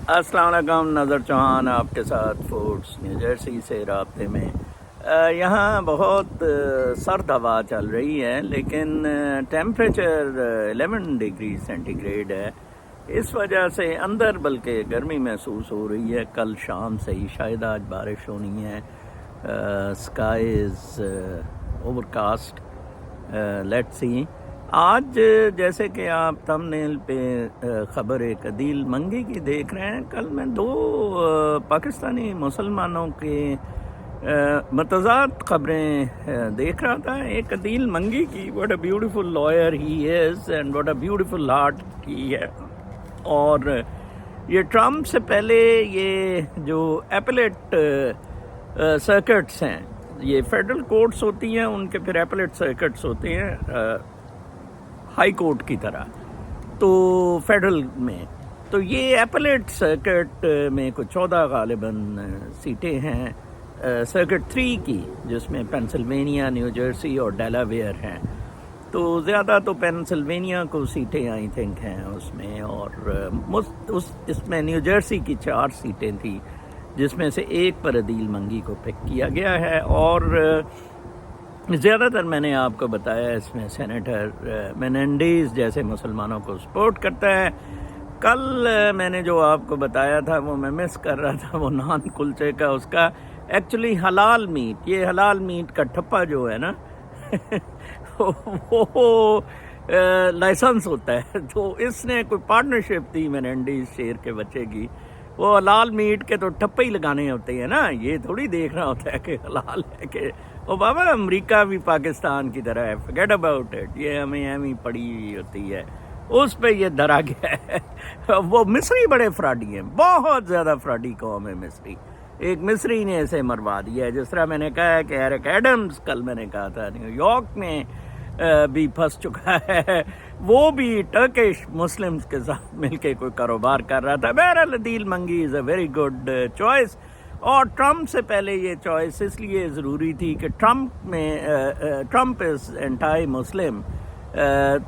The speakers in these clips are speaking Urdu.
السلام علیکم، نظر چوہان آپ کے ساتھ فورٹس نیو جرسی سے رابطے میں۔ یہاں بہت سرد ہوا چل رہی ہے، لیکن ٹیمپریچر 11 ڈگری سینٹی گریڈ ہے۔ اس وجہ سے اندر بلکہ گرمی محسوس ہو رہی ہے۔ کل شام سے ہی شاید آج بارش ہونی ہے۔ Sky is over cost, let see. آج جیسے کہ آپ تھمبنیل پہ خبر ایک عدیل منگی کی دیکھ رہے ہیں، کل میں دو پاکستانی مسلمانوں کے متضاد خبریں دیکھ رہا تھا۔ ایک عدیل منگی کی، what a beautiful lawyer he is and what a beautiful heart he ہے، اور یہ ٹرمپ سے پہلے یہ جو ایپلیٹ سرکٹس ہیں، یہ فیڈرل کورٹس ہوتی ہیں، ان کے پھر ایپلیٹ سرکٹس ہوتے ہیں ہائی کورٹ کی طرح، تو فیڈرل میں تو یہ ایپلیٹ سرکٹ میں کچھ 14 غالباً سیٹیں ہیں سرکٹ 3 کی، جس میں پینسلوینیا، نیو جرسی اور ڈیلاویئر ہیں۔ تو زیادہ تو پینسلوینیا کو سیٹیں آئی تھنک ہیں اس میں، اور اس میں نیو جرسی کی 4 سیٹیں تھیں، جس میں سے ایک پر عدیل منگی کو پک کیا گیا ہے۔ اور زیادہ تر میں نے آپ کو بتایا اس میں سینیٹر مینینڈیز جیسے مسلمانوں کو سپورٹ کرتا ہے۔ کل میں نے جو آپ کو بتایا تھا وہ میں مس کر رہا تھا، وہ نان کلچے کا، اس کا ایکچولی حلال میٹ، یہ حلال میٹ کا ٹھپا جو ہے نا وہ لائسنس ہوتا ہے، تو اس نے کوئی پارٹنرشپ تھی مینینڈیز شیر کے بچے کی، وہ حلال میٹ کے تو ٹھپے ہی لگانے ہوتے ہیں نا، یہ تھوڑی دیکھنا ہوتا ہے کہ حلال ہے کہ وہ بابا امریکہ بھی پاکستان کی طرح ہے، forget about it، یہ ہمیں اہمی پڑی ہوئی ہوتی ہے، اس پہ یہ ڈرا گیا ہے۔ وہ مصری بڑے فراڈی ہیں، بہت زیادہ فراڈی قوم ہے مصری۔ ایک مصری نے اسے مروا دیا ہے، جس طرح میں نے کہا ہے کہ ایرک ایڈمز کل میں نے کہا تھا نیو یارک میں بھی پھنس چکا ہے، وہ بھی ٹرکش مسلمز کے ساتھ مل کے کوئی کاروبار کر رہا تھا۔ بہرحال عدیل منگی از اے ویری گڈ چوائس، اور ٹرمپ سے پہلے یہ چوائس اس لیے ضروری تھی کہ ٹرمپ از اینٹائی مسلم،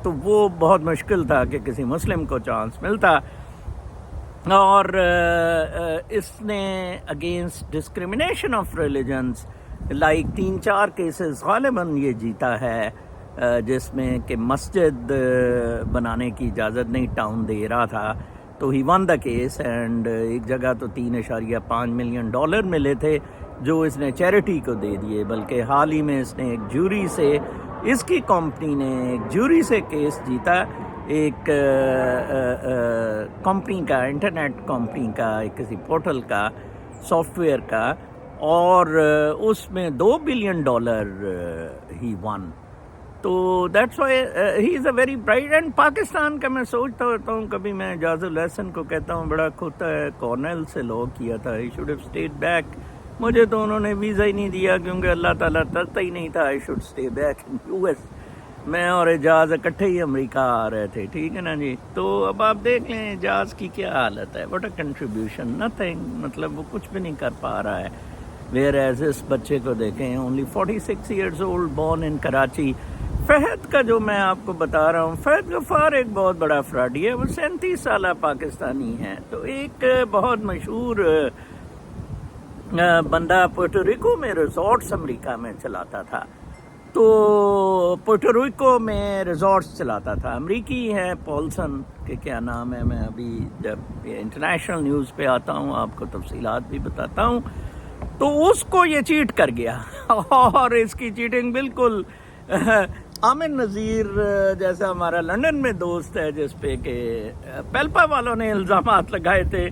تو وہ بہت مشکل تھا کہ کسی مسلم کو چانس ملتا، اور اس نے against discrimination of religions like 3-4 cases غالباً یہ جیتا ہے، جس میں کہ مسجد بنانے کی اجازت نہیں ٹاؤن دے رہا تھا، تو ہی ون دا کیس، اینڈ ایک جگہ تو $3.5 ملین ملے تھے جو اس نے چیریٹی کو دے دیے، بلکہ حال ہی میں اس نے ایک جوری سے، اس کی کمپنی نے ایک جوری سے کیس جیتا، ایک کمپنی کا، انٹرنیٹ کمپنی کا، کسی پورٹل کا، سافٹ ویئر کا، اور اس میں $2 بلین ہی ون۔ تو that's why he is a very bright, and Pakistan کا میں سوچتا ہوتا ہوں، کبھی میں اعجاز الحسن کو کہتا ہوں بڑا کھوتا ہے، کارنیل سے لاء کیا تھا، he should have stayed back, مجھے تو انہوں نے ویزا ہی نہیں دیا کیونکہ اللہ تعالیٰ ترتا ہی نہیں تھا، I should stay back in US۔ میں اور اعجاز اکٹھے ہی امریکہ آ رہے تھے، ٹھیک ہے نا جی۔ تو اب آپ دیکھ لیں اعجاز کی کیا حالت ہے، واٹ اے کنٹریبیوشن، نتھنگ، مطلب وہ کچھ بھی نہیں کر پا رہا ہے۔ ویئر ایز اس بچے کو دیکھیں، only 46 years old, born in Karachi. Fahad کا جو میں آپ کو بتا رہا ہوں، فہد غفار ایک بہت بڑا فراڈی ہے، وہ 37 سالہ پاکستانی ہے۔ تو ایک بہت مشہور بندہ پورٹو ریکو میں ریزورٹس امریکہ میں چلاتا تھا، تو پورٹو ریکو میں ریزورٹس چلاتا تھا، امریکی ہے، پولسن کہ کیا نام ہے، میں ابھی جب انٹرنیشنل نیوز پہ آتا ہوں آپ کو تفصیلات بھی بتاتا ہوں۔ تو اس کو یہ چیٹ کر گیا، اور اس کی چیٹنگ بالکل آمن نذیر جیسا ہمارا لندن میں دوست ہے، جس پہ کہ پیلپا والوں نے الزامات لگائے تھے،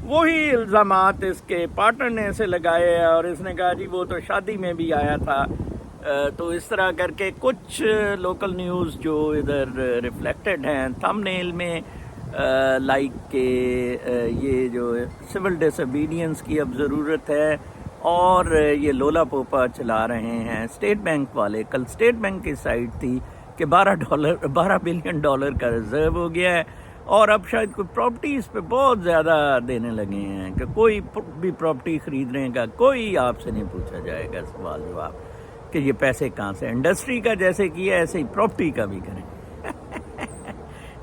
وہی الزامات اس کے پارٹنر نے اسے لگائے، اور اس نے کہا جی وہ تو شادی میں بھی آیا تھا۔ تو اس طرح کر کے کچھ لوکل نیوز جو ادھر ریفلیکٹڈ ہیں تھمبنیل میں، لائک کہ یہ جو سول ڈس اوبیڈینس کی اب ضرورت ہے، اور یہ لولا پوپا چلا رہے ہیں اسٹیٹ بینک والے۔ کل اسٹیٹ بینک کی سائٹ تھی کہ $12 بلین کا ریزرو ہو گیا ہے، اور اب شاید کوئی پراپرٹیز پہ بہت زیادہ دینے لگے ہیں کہ کوئی بھی پراپرٹی خریدنے کا کوئی آپ سے نہیں پوچھا جائے گا سوال جواب کہ یہ پیسے کہاں سے۔ انڈسٹری کا جیسے کیا ایسے ہی پراپرٹی کا بھی کریں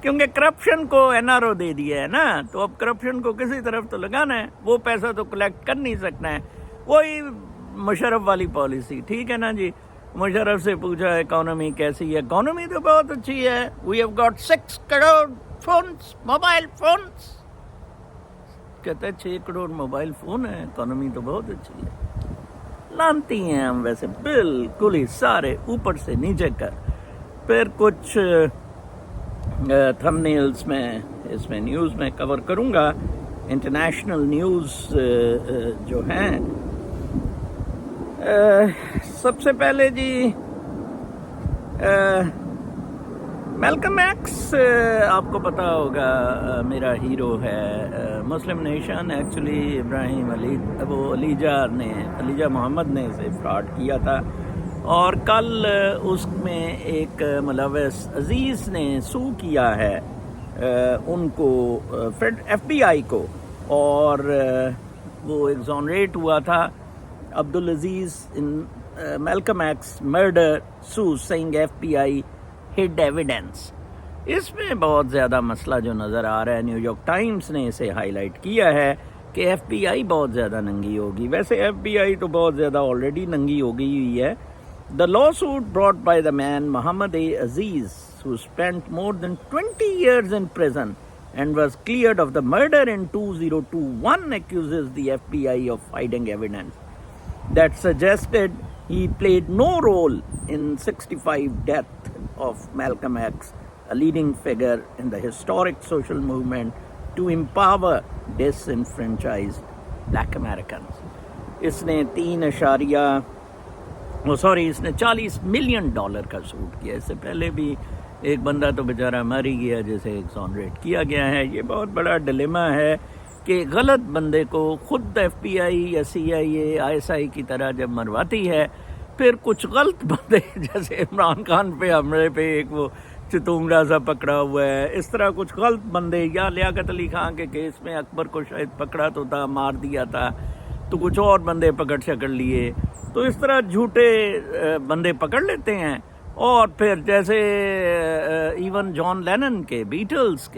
کیونکہ کرپشن کو این آر او دے دیا ہے نا، تو اب کرپشن کو کسی طرف تو لگانا ہے، وہ پیسہ تو کلیکٹ کر نہیں سکنا ہے. وہی مشرف والی پالیسی. ٹھیک ہے نا جی، مشرف سے پوچھا اکانومی کیسی ہے، اکانومی تو بہت اچھی ہے، we have got 6 crore phones, mobile phones. کہتے ہیں 6 کروڑ موبائل فون ہے، اکانومی تو بہت اچھی ہے. لانتی ہیں ہم ویسے بالکل ہی سارے اوپر سے نیچے کر. پھر کچھ تھم نیلز میں اس میں نیوز میں کور کروں گا. انٹرنیشنل نیوز جو ہیں، سب سے پہلے جی میلکم ایکس آپ کو پتا ہوگا میرا ہیرو ہے. مسلم نیشن ایکچولی ابراہیم علیجہ محمد نے اسے فراڈ کیا تھا، اور کل اس میں ایک ملوث عزیز نے سو کیا ہے ان کو، ایف بی آئی کو، اور وہ ایگزونریٹ ہوا تھا. عبدالعزیز میلکم ایکس مرڈر سو سینگ ایف بی آئی ہڈ ایویڈنس. اس میں بہت زیادہ مسئلہ جو نظر آ رہا ہے، نیو یارک ٹائمز نے اسے ہائی لائٹ کیا ہے کہ ایف بی آئی بہت زیادہ ننگی ہوگی. ویسے ایف بی آئی تو بہت زیادہ آلریڈی ننگی ہو گئی ہوئی ہے. The lawsuit brought by the man Muhammad A. Aziz, who spent more than 20 years in prison and was cleared of the murder in 2021, accuses the FBI of hiding evidence that suggested he played no role in 65 death of Malcolm X, a leading figure in the historic social movement to empower disenfranchised black Americans. اس نے اس نے $40 ملین کا سوٹ کیا. اس سے پہلے بھی ایک بندہ تو بیچارہ مر ہی گیا جسے ایگزونریٹ کیا گیا ہے. یہ بہت بڑا ڈیلیما ہے کہ غلط بندے کو خود ایف بی آئی یا سی آئی اے آئی ایس آئی کی طرح جب مرواتی ہے، پھر کچھ غلط بندے جیسے عمران خان پہ حملے پہ ایک وہ چتونگڑا سا پکڑا ہوا ہے، اس طرح کچھ غلط بندے، یا لیاقت علی خان کے کیس میں اکبر کو شاید پکڑا تو تھا، مار دیا تھا، تو کچھ اور بندے پکڑ لیے. تو اس طرح جھوٹے بندے پکڑ لیتے ہیں. اور پھر جیسے ایون جان لینن کے بیٹلز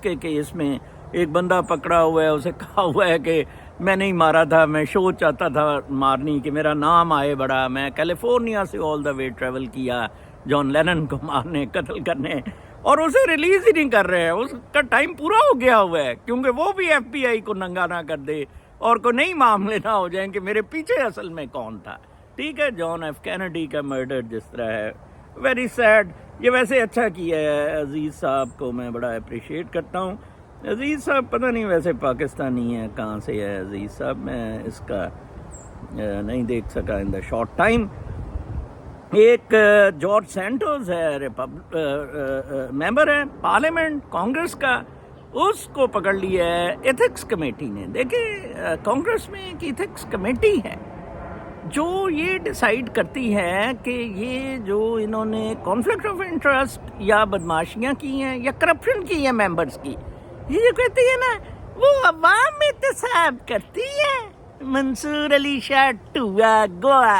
کے کیس میں ایک بندہ پکڑا ہوا ہے، اسے کہا ہوا ہے کہ میں نہیں مارا تھا، میں شو چاہتا تھا مارنی کہ میرا نام آئے بڑا، میں کیلیفورنیا سے آل دا وے ٹریول کیا جان لینن کو مارنے، قتل کرنے، اور اسے ریلیز ہی نہیں کر رہے ہیں. اس کا ٹائم پورا ہو گیا ہوا ہے کیونکہ وہ بھی ایف بی آئی کو ننگا نہ کر دے اور کوئی نئی معاملے نہ ہو جائیں کہ میرے پیچھے اصل میں کون تھا. ٹھیک ہے، جان ایف کینیڈی کا مرڈر جس طرح ہے، ویری سیڈ. یہ ویسے اچھا کیا ہے، عزیز صاحب کو میں بڑا اپریشیٹ کرتا ہوں. عزیز صاحب پتہ نہیں ویسے پاکستانی ہے، کہاں سے ہے عزیز صاحب، میں اس کا نہیں دیکھ سکا ان دا شارٹ ٹائم. ایک جارج سینٹوز ہے، ممبر ہے پارلیمنٹ کانگریس کا، اس کو پکڑ لیا ہے ایتھکس کمیٹی نے. دیکھیں کانگریس میں ایک ایتھکس کمیٹی ہے جو یہ ڈیسائیڈ کرتی ہے کہ یہ جو انہوں نے کانفلکٹ آف انٹرسٹ یا بدماشیاں کی ہیں یا کرپشن کی ہے ممبرز کی، یہ جو کہتی ہے نا وہ عوام احتساب کرتی ہے. منصور علی شاہ ٹوا گوا،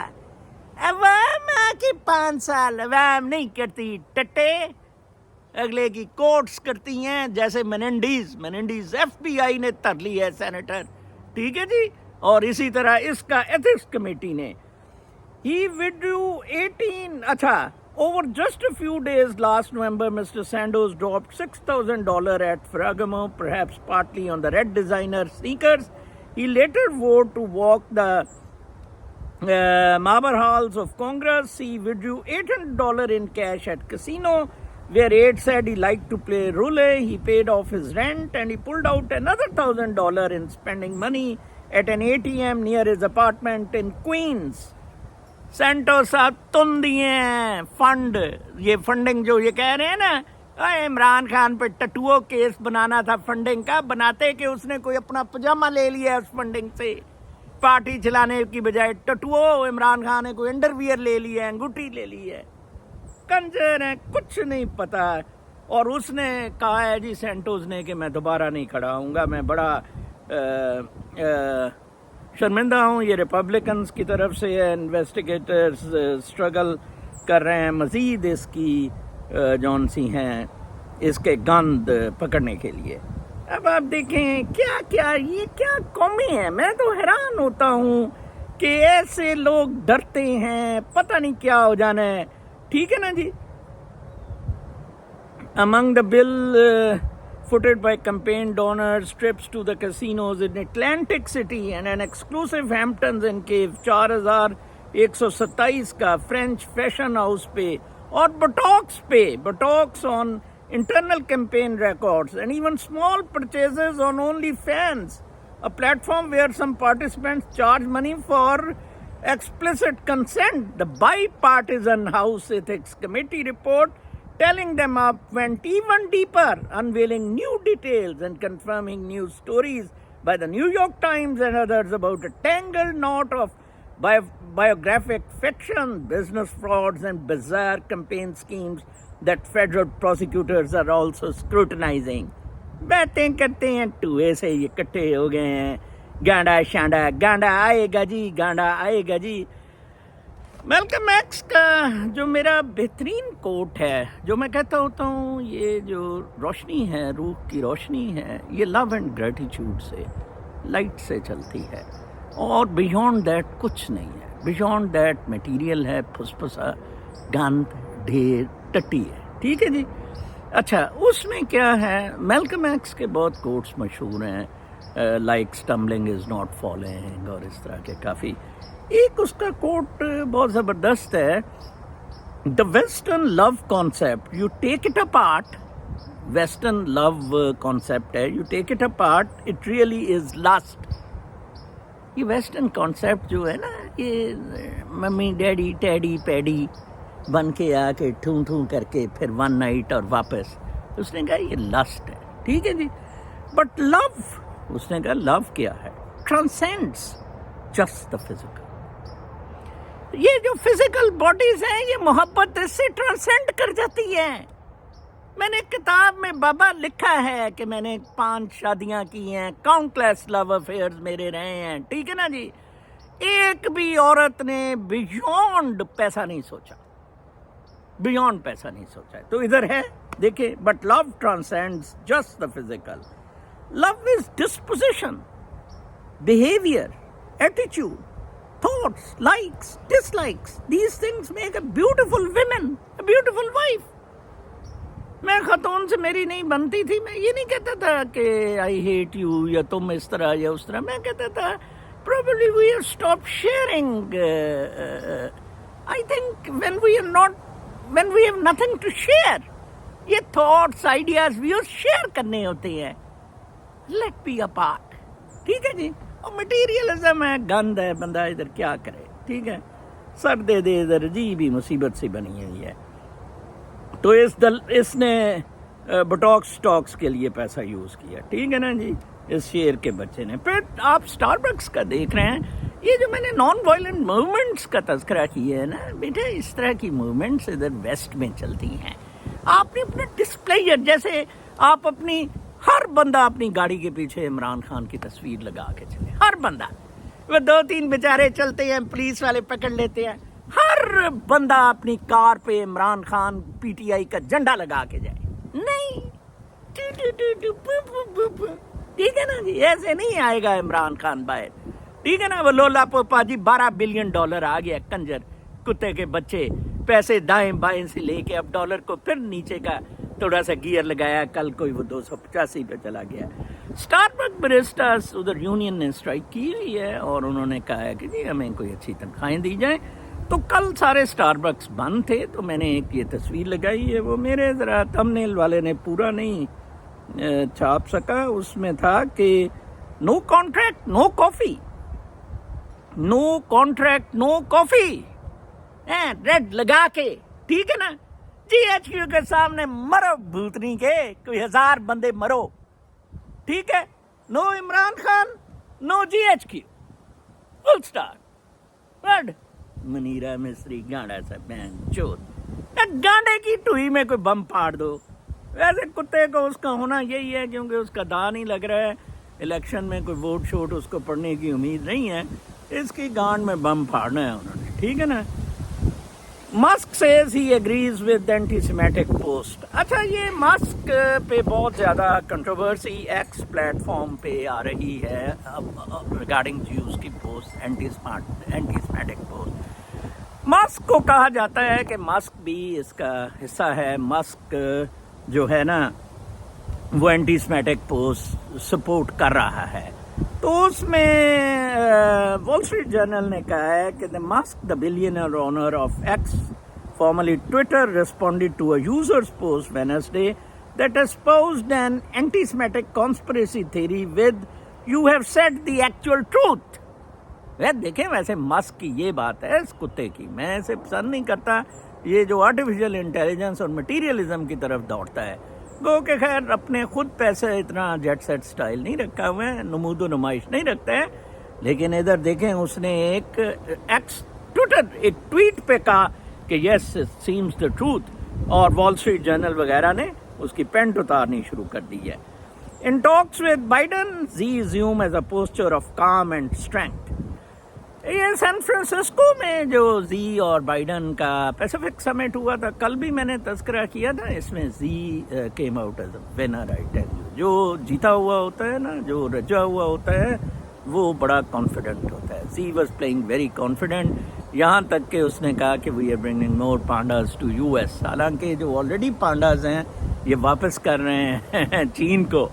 عوام آ کے 5 سال عوام نہیں کرتی ٹٹے، اگلے کی کورٹس کرتی ہیں. جیسے میننڈیز ایف بی آئی نے تر لی ہے سینیٹر. ٹھیک ہے جی. اور اسی طرح اس کا ایتھکس کمیٹی نے ہی withdrew 18 over just a few days last November, Mr. Sandoz dropped $6,000 at Ferragamo, perhaps partly on the red designer sneakers. He later vowed to walk the Marble halls of Congress. He withdrew $800 in cash at casino, where aide said he liked to play roulette. He paid off his rent and he pulled out another $1,000 in spending money at an ATM near his apartment in Queens. Santos صاحب تم دیے ہیں فنڈ، یہ فنڈنگ جو یہ کہہ رہے ہیں نا، عمران خان پہ ٹٹوو کیس بنانا تھا فنڈنگ کا، بناتے کہ اس نے کوئی اپنا پجامہ لے لیا اس فنڈنگ سے، پارٹی چلانے کی بجائے ٹٹوو. عمران خان نے کوئی انڈرویئر لے لیا ہے، انگوٹھی لے لی ہے. کنجر ہیں، کچھ نہیں پتا. اور اس نے کہا ہے جی سینٹوز نے کہ میں دوبارہ نہیں کھڑا ہوں گا. میں بڑا شرمندہ ہوں، یہ ریپبلکنز کی طرف سے ہے، انویسٹیگیٹرز اسٹرگل کر رہے ہیں مزید اس کی جون سی ہیں اس کے گند پکڑنے کے لیے. اب آپ دیکھیں کیا کیا یہ کیا قومی ہے. میں تو حیران ہوتا ہوں کہ ایسے لوگ ڈرتے ہیں پتہ نہیں کیا ہو جانا ہے. ٹھیک ہے نا جی. Among the bill footed by campaign donors, trips to the casinos in Atlantic City and an exclusive Hamptons and Cave, 4,127 کا French fashion house pay اور Botox on internal campaign records and even small purchases on OnlyFans, a platform where some participants charge money for explicit consent. The bipartisan House Ethics Committee report telling them up went even deeper, unveiling new details and confirming news stories by the New York Times and others about a tangled knot of biographic fiction, business frauds and bizarre campaign schemes that federal prosecutors are also scrutinizing. باتیں کرتے ہیں ٹوئے سے یہ کٹھے ہو گئے ہیں. گانڈا شانڈا گانڈا آئے گا جی, گانڈا آئے گا جی. ملکم ایکس کا جو میرا بہترین کوٹ ہے, جو میں کہتا ہوتا ہوں یہ جو روشنی ہے, روح کی روشنی ہے, یہ لو اینڈ گریٹیچیوڈ سے, لائٹ سے چلتی ہے, اور بیونڈ دیٹ کچھ نہیں ہے. بیونڈ دیٹ میٹیریل ہے, پھسپھسا, گند, ڈھیر, ٹٹی ہے. ٹھیک ہے جی. اچھا, اس میں کیا ہے, ملکم ایکس کے بہت کوٹس مشہور ہیں, لائک اسٹمبلنگ از ناٹ فالنگ اور اس طرح کے کافی. ایک اس کا کوٹ بہت زبردست ہے, the western love concept you take it apart. Western love concept ہے, you take it apart, it really is lost. یہ ویسٹرن کانسیپٹ جو ہے نا, یہ ممی ڈیڈی ٹیڈی پیڈی بن کے آ کے ٹھوں کر کے پھر ون نائٹ اور واپس. اس نے کہا یہ لسٹ ہے. ٹھیک ہے جی. بٹ لو, اس نے کہا لو کیا ہے, ٹرانسینڈس جسٹ دا فزیکل. یہ جو فزیکل باڈیز ہیں یہ محبت اس سے ٹرانسینڈ کر جاتی ہے. میں نے کتاب میں بابا لکھا ہے کہ میں نے 5 شادیاں کی ہیں, کاؤنٹلیس لو افیئرز میرے رہے ہیں. ٹھیک ہے نا جی. ایک بھی عورت نے بیونڈ پیسہ نہیں سوچا, بیونڈ پیسہ نہیں سوچا. تو ادھر ہے دیکھیں. But love transcends just the physical. Love is disposition, behaviour, ایٹیچیوڈ, thoughts, likes, dislikes. These things make a beautiful woman, a beautiful wife. میں خاتون سے میری نہیں بنتی تھی, میں یہ نہیں کہتا تھا کہ I hate you یا تم اس طرح یا اس طرح. میں کہتا تھا probably we have stopped sharing. I think when we have nothing to share, یہ thoughts, ideas, views share کرنے ہوتے ہیں. Let be apart. ٹھیک ہے جی. اور مٹیریلزم ہے, گند ہے, بندہ ادھر کیا کرے. ٹھیک ہے. سر دے دے ادھر جی بھی مصیبت سی بنی ہوئی ہے. تو اس نے بٹاکس سٹاکس کے لیے پیسہ یوز کیا. ٹھیک ہے نا جی. اس شیر کے بچے نے. پھر آپ اسٹار بکس کا دیکھ رہے ہیں, یہ جو میں نے نان وائلنٹ موومنٹس کا تذکرہ کیا ہے نا بیٹا, اس طرح کی موومنٹس ادھر ویسٹ میں چلتی ہیں. آپ نے اپنا ڈسپلے, جیسے آپ اپنی ہر بندہ اپنی گاڑی کے پیچھے عمران خان کی تصویر لگا کے چلے. ہر بندہ. وہ 2-3 بیچارے چلتے ہیں, پولیس والے پکڑ لیتے ہیں. ہر بندہ اپنی کار پہ Imran Khan P T I کا جھنڈا لگا کے جائے. نہیں, ٹھیک ہے نا جی. ایسے نہیں آئے گا عمران خان باہر. ٹھیک ہے نا. وہ لولا پوپا جی $12 بلین آ گیا, کنجر کتے کے بچے. پیسے دائیں بائیں سے لے کے اب ڈالر کو پھر نیچے کا تھوڑا سا گیئر لگایا. کل کوئی وہ 285 پہ چلا گیا. اسٹار بک بریسٹاس ادھر یونین نے اسٹرائک کی ہوئی ہے, اور انہوں نے کہا ہے کہ جی ہمیں کوئی اچھی تنخواہیں دی جائیں. تو کل سارے اسٹار بکس بند تھے, تو میں نے ایک یہ تصویر لگائی ہے. وہ میرے ذرا تھمبنیل والے نے پورا نہیں چھاپ سکا. اس میں تھا کہ نو کانٹریکٹ نو کافی, نو کانٹریکٹ نو کافی, ریڈ لگا کے. ٹھیک ہے نا. جی ایچ کیو کے سامنے مرو بھوتنی کے, کوئی 1000 بندے مرو. ٹھیک ہے. نو عمران خان, نو جی ایچ کیو, فل اسٹار. ریڈ منیرا مصری گانڈا سا بہن چود. گانڈے کی ٹوئی میں کوئی بم پھاڑ دو. ویسے کتے کو اس کا ہونا یہی ہے, کیونکہ اس کا داں نہیں لگ رہا ہے الیکشن میں, کوئی ووٹ شوٹ اس کو پڑنے کی امید نہیں ہے. اس کی گانڈ میں بم پھاڑنا ہے انہوں نے. ٹھیک ہے نا. Musk says he agrees with anti-Semitic post. اچھا یہ ماسک پہ بہت زیادہ کنٹروورسی ایکس پلیٹ فارم پہ آ رہی ہے ریگارڈنگ جیوز کی post anti semitic post. Musk کو کہا جاتا ہے کہ ماسک بھی اس کا حصہ ہے. ماسک جو ہے نا وہ اینٹی سیمیٹک پوسٹ سپورٹ کر رہا ہے. تو اس میں وال اسٹریٹ جرنل نے کہا ہے کہ Musk the billionaire owner of X formerly Twitter responded to a user's post Wednesday that espoused an anti-Semitic conspiracy theory with "You have said the actual truth." دیکھیں ویسے ماسک کی یہ بات ہے اس کتے کی میں اسے پسند نہیں کرتا. یہ جو آرٹیفیشل انٹیلیجنس اور مٹیریلزم کی طرف دوڑتا ہے گو کہ خیر اپنے خود پیسے اتنا جیٹ سیٹ سٹائل نہیں رکھا ہوا ہے, نمود و نمائش نہیں رکھتا ہے. لیکن ادھر دیکھیں اس نے ایک ٹویٹ پہ کہا کہ yes it seems the truth, اور وال اسٹریٹ جرنل وغیرہ نے اس کی پینٹ اتارنی شروع کر دی ہے. In talks with Biden Xi assume as a posture of calm and strength. یہ سین فرانسسکو میں جو زی اور بائیڈن کا پیسیفک سمٹ ہوا تھا, کل بھی میں نے تذکرہ کیا تھا, اس میں Xi came out as a winner. I tell you, جو جیتا ہوا ہوتا ہے نا, جو رجا ہوا ہوتا ہے وہ بڑا کانفیڈنٹ ہوتا ہے. Xi was playing very confident, یہاں تک کہ اس نے کہا کہ we are bringing more pandas to U S. حالانکہ جو آلریڈی پانڈاز ہیں یہ واپس کر رہے ہیں چین کو,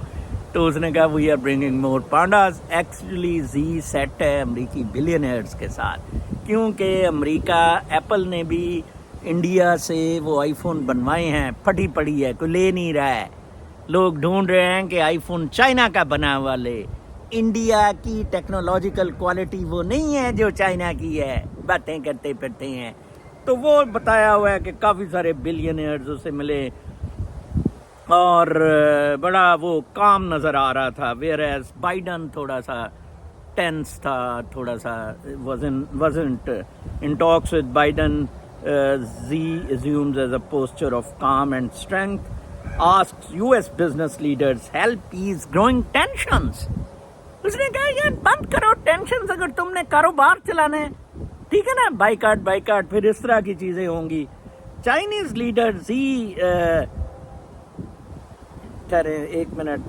تو اس نے کہا we are bringing more pandas. Actually Xi سیٹ ہے امریکی بلینئرز کے ساتھ, کیونکہ امریکہ ایپل نے بھی انڈیا سے وہ آئی فون بنوائے ہیں, پھٹی پڑی ہے, کوئی لے نہیں رہا ہے. لوگ ڈھونڈ رہے ہیں کہ آئی فون چائنا کا بنا ہوا لے. انڈیا کی ٹیکنالوجیکل کوالٹی وہ نہیں ہے جو چائنا کی ہے, باتیں کرتے پھرتے ہیں. تو وہ بتایا ہوا ہے کہ کافی سارے بلینئرز اسے ملے اور بڑا وہ کام نظر آ رہا تھا, ویئر ایز بائیڈن تھوڑا سا ٹینس تھا, تھوڑا سا wasn't. In talks with Biden, Xi assumes as a posture of calm and strength, asks US business leaders help ease growing tensions. اس نے کہا یار بند کرو ٹینشنز, اگر تم نے کاروبار چلانا ہے ٹھیک ہے نا, بائیکاٹ پھر اس طرح کی چیزیں ہوں گی. Chinese leader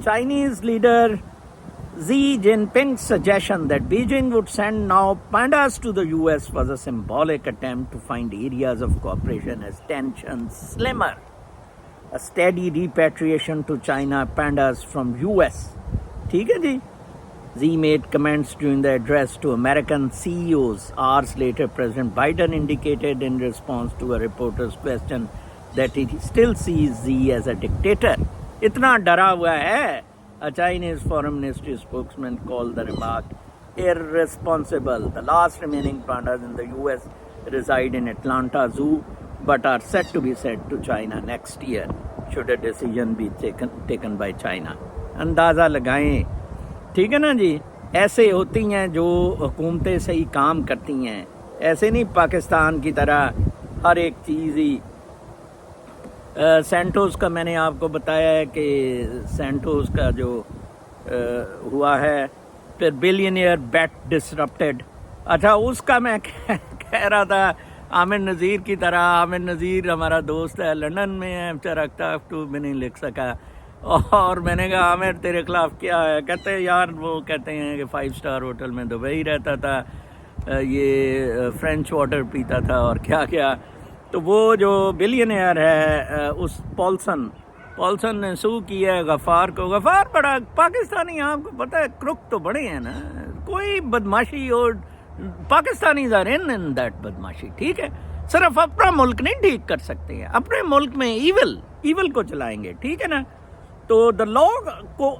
Chinese leader Xi Jinping's suggestion that Beijing would send now pandas to the US was a symbolic attempt to find areas of cooperation as tensions slimmer. A steady repatriation to China pandas from US. ٹھیک ہے جی. Xi made comments during the address to American CEOs. Hours later, President Biden indicated in response to a reporter's question that he still sees Xi as a dictator. اتنا ڈرا ہوا ہے. A Chinese foreign ministry spokesman called the remark irresponsible. The last remaining pandas in the US reside in Atlanta Zoo but are set to be sent to China next year should a decision be taken by China. اندازہ لگائیں ٹھیک ہے نا جی. ایسے ہوتی ہیں جو حکومتیں صحیح کام کرتی ہیں, ایسے نہیں پاکستان کی طرح ہر ایک چیز ہی. سینٹوس کا میں نے آپ کو بتایا ہے کہ سینٹوس کا جو ہوا ہے, پھر بلینئر بیٹ ڈسرپٹیڈ. اچھا اس کا میں کہہ رہا تھا عامر نذیر کی طرح. عامر نذیر ہمارا دوست ہے, لندن میں ہے, بیچارہ ٹو بھی نہیں لکھ سکا. اور میں نے کہا عامر تیرے خلاف کیا ہے؟ کہتے ہیں یار وہ کہتے ہیں کہ 5 اسٹار ہوٹل میں دبئی رہتا تھا, یہ فرینچ واٹر پیتا تھا اور کیا کیا. تو وہ جو بلینئر ہے اس پولسن نے سو کیا ہے غفار کو. غفار بڑا پاکستانی, آپ کو پتہ ہے کرک تو بڑے ہیں نا, کوئی بدماشی اور پاکستانیز آر ان دیٹ بدماشی. ٹھیک ہے, صرف اپنا ملک نہیں ٹھیک کر سکتے ہیں, اپنے ملک میں ایول کو چلائیں گے. ٹھیک ہے نا. تو دا لا کو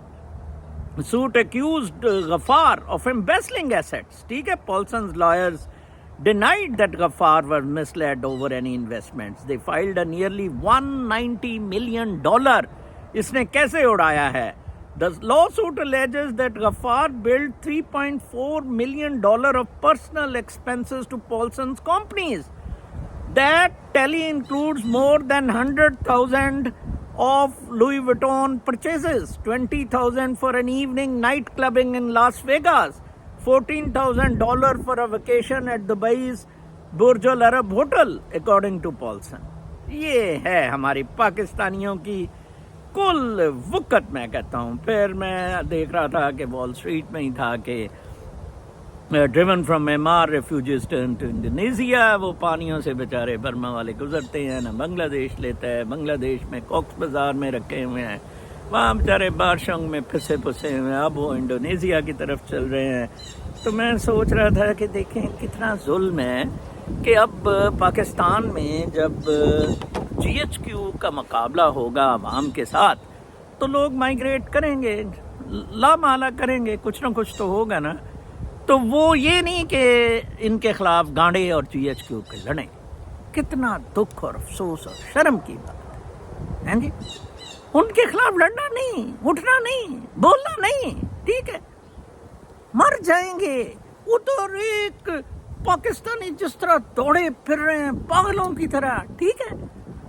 suit accused Ghaffar of embezzling assets. ٹھیک ہے. Paulson's lawyers denied that Ghaffar was misled over any investments. They filed a nearly $190 million. اس نے کیسے اڑایا ہے؟ The lawsuit alleges that Ghaffar billed $3.4 million of personal expenses to Paulson's companies. That tally includes more than 100,000 of Louis Vuitton purchases, 20,000 for an evening night clubbing in Las Vegas, $14,000 for a vacation at Dubai's برج العرب ہوٹل اکارڈنگ ٹو پالسن. یہ ہے ہماری پاکستانیوں کی کل وقت میں کہتا ہوں. پھر میں دیکھ رہا تھا کہ وال اسٹریٹ میں ہی تھا کہ driven from Myanmar refugees turn to Indonesia. وہ پانیوں سے بیچارے برما والے گزرتے ہیں، نہ بنگلہ دیش لیتا ہے. بنگلہ دیش میں کوکس بازار میں رکھے ہوئے ہیں، وہاں بیچارے بارشنگ میں پھنسے ہوئے ہیں. اب وہ انڈونیزیا کی طرف چل رہے ہیں. تو میں سوچ رہا تھا کہ دیکھیں کتنا ظلم ہے کہ اب پاکستان میں جب جی ایچ کیو کا مقابلہ ہوگا عوام کے ساتھ تو لوگ مائیگریٹ کریں گے، لامالا کریں گے، کچھ نہ کچھ تو ہوگا نا. تو وہ یہ نہیں کہ ان کے خلاف گانڈے اور جی ایچ کیو کے لڑیں. کتنا دکھ اور افسوس اور شرم کی بات ہے جی. ان کے خلاف لڑنا نہیں، اٹھنا نہیں، بولنا نہیں، ٹھیک ہے، مر جائیں گے. ادھر ایک پاکستانی جس طرح دوڑے پھر رہے ہیں پاگلوں کی طرح، ٹھیک ہے.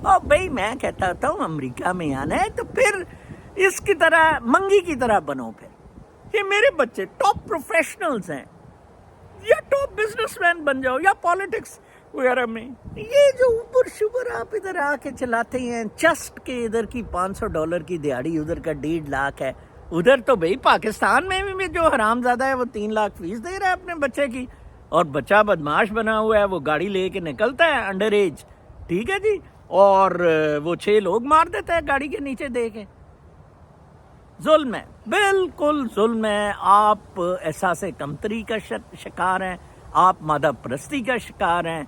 اور بھائی میں کہتا ہوں امریکہ میں آنا ہے تو پھر اس کی طرح منگی کی طرح بنو. پھر یہ میرے بچے ٹاپ پروفیشنلز ہیں، یا ٹاپ بزنس مین بن جاؤ، یا پالیٹکس وغیرہ میں. یہ جو اوپر شوگر آپ ادھر آ کے چلاتے ہیں چسٹ کے، ادھر کی $500 کی دیہڑی، ادھر کا 1.5 لاکھ ہے. ادھر تو بھائی پاکستان میں بھی جو حرام زادہ ہے وہ 3 لاکھ فیس دے رہا ہے اپنے بچے کی، اور بچہ بدماش بنا ہوا ہے، وہ گاڑی لے کے نکلتا ہے انڈر ایج، ٹھیک ہے جی، اور وہ 6 لوگ مار دیتا ہے گاڑی کے نیچے دے کے. ظلم ہے، بالکل ظلم ہے. آپ احساس کمتری کا شکار ہیں، آپ مادہ پرستی کا شکار ہیں،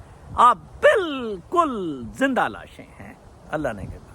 آپ بالکل زندہ لاشیں ہیں. اللہ نے کہا.